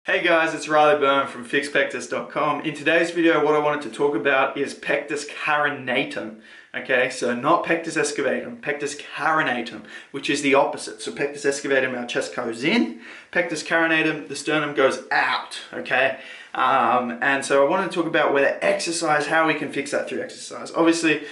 Hey guys, it's Byrne from FixPectus.com. In today's video, what I wanted to talk about is Pectus Carinatum. Okay, so not Pectus Excavatum, Pectus Carinatum, which is the opposite. So Pectus Excavatum, our chest goes in. Pectus Carinatum, the sternum goes out. Okay, and so I wanted to talk about whether exercise, how we can fix that through exercise. Obviously,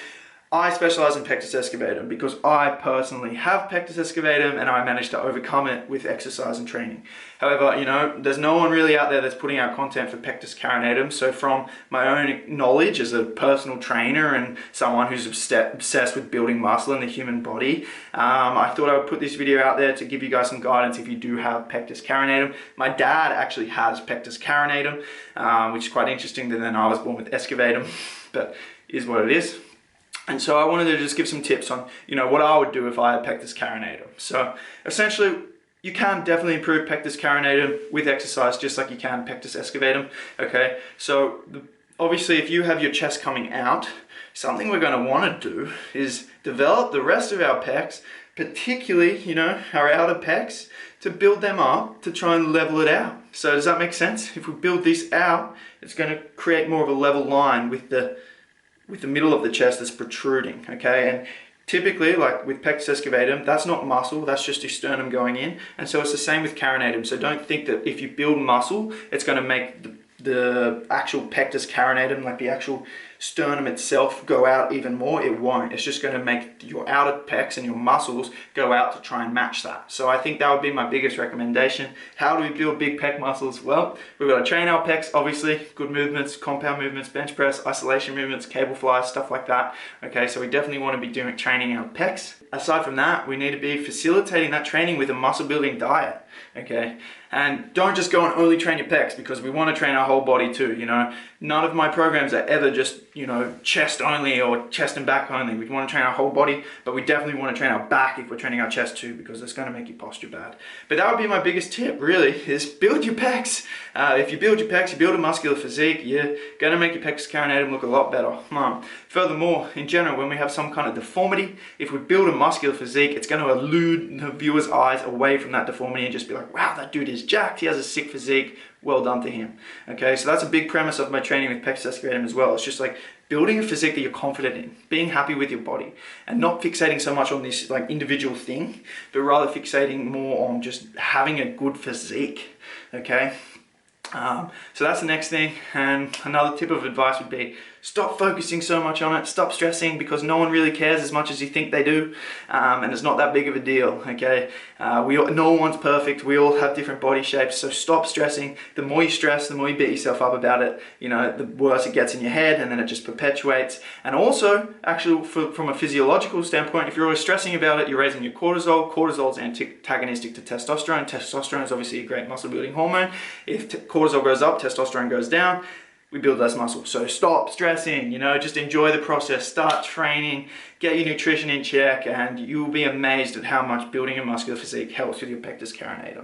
I specialize in Pectus Excavatum because I personally have Pectus Excavatum and I managed to overcome it with exercise and training. However, you know, there's no one really out there that's putting out content for Pectus Carinatum. So from my own knowledge as a personal trainer and someone who's obsessed with building muscle in the human body, I thought I would put this video out there to give you guys some guidance if you do have Pectus Carinatum. My dad actually has Pectus Carinatum, which is quite interesting that then I was born with Excavatum, but it is what it is. And so I wanted to just give some tips on, you know, what I would do if I had Pectus Carinatum. So essentially, you can definitely improve Pectus Carinatum with exercise, just like you can Pectus Excavatum. Okay, so obviously if you have your chest coming out, something we're going to want to do is develop the rest of our pecs, particularly, you know, our outer pecs, to build them up to try and level it out. So does that make sense? If we build this out, it's going to create more of a level line with the middle of the chest that's protruding, okay? And typically, like with Pectus Excavatum, that's not muscle, that's just your sternum going in. And so it's the same with Carinatum. So don't think that if you build muscle, it's going to make the actual Pectus Carinatum, like the actual sternum itself, go out even more. It won't. It's just going to make your outer pecs and your muscles go out to try and match that. So I think that would be my biggest recommendation. How do we build big pec muscles? Well, we've got to train our pecs, obviously, good movements, compound movements, bench press, isolation movements, cable flies, stuff like that. Okay, so we definitely want to be training our pecs. Aside from that, we need to be facilitating that training with a muscle building diet. Okay, and don't just go and only train your pecs, because we want to train our whole body too. You know, none of my programs are ever just, you know, chest only or chest and back only. We want to train our whole body, but we definitely want to train our back if we're training our chest too, because it's going to make your posture bad. But that would be my biggest tip, really, is build your pecs. If you build your pecs, you build a muscular physique, you're going to make your Pectus Carinatum look a lot better. Furthermore, in general, when we have some kind of deformity, if we build a muscular physique, it's going to elude the viewer's eyes away from that deformity and just be like, wow, that dude is jacked, he has a sick physique, well done to him. Okay, so that's a big premise of my training with Pectus Excavatum as well. It's just like building a physique that you're confident in, being happy with your body, and not fixating so much on this like individual thing, but rather fixating more on just having a good physique. Okay, so that's the next thing. And another tip of advice would be, stop focusing so much on it, stop stressing, because no one really cares as much as you think they do, and it's not that big of a deal, okay? No one's perfect, we all have different body shapes, so stop stressing. The more you stress, the more you beat yourself up about it, you know, the worse it gets in your head, and then it just perpetuates. And also, actually, from a physiological standpoint, if you're always stressing about it, you're raising your cortisol. Cortisol is antagonistic to testosterone. Testosterone is obviously a great muscle building hormone. If cortisol goes up, testosterone goes down, we build less muscle. So stop stressing, you know, just enjoy the process, start training, get your nutrition in check, and you'll be amazed at how much building a muscular physique helps with your Pectus Carinatum.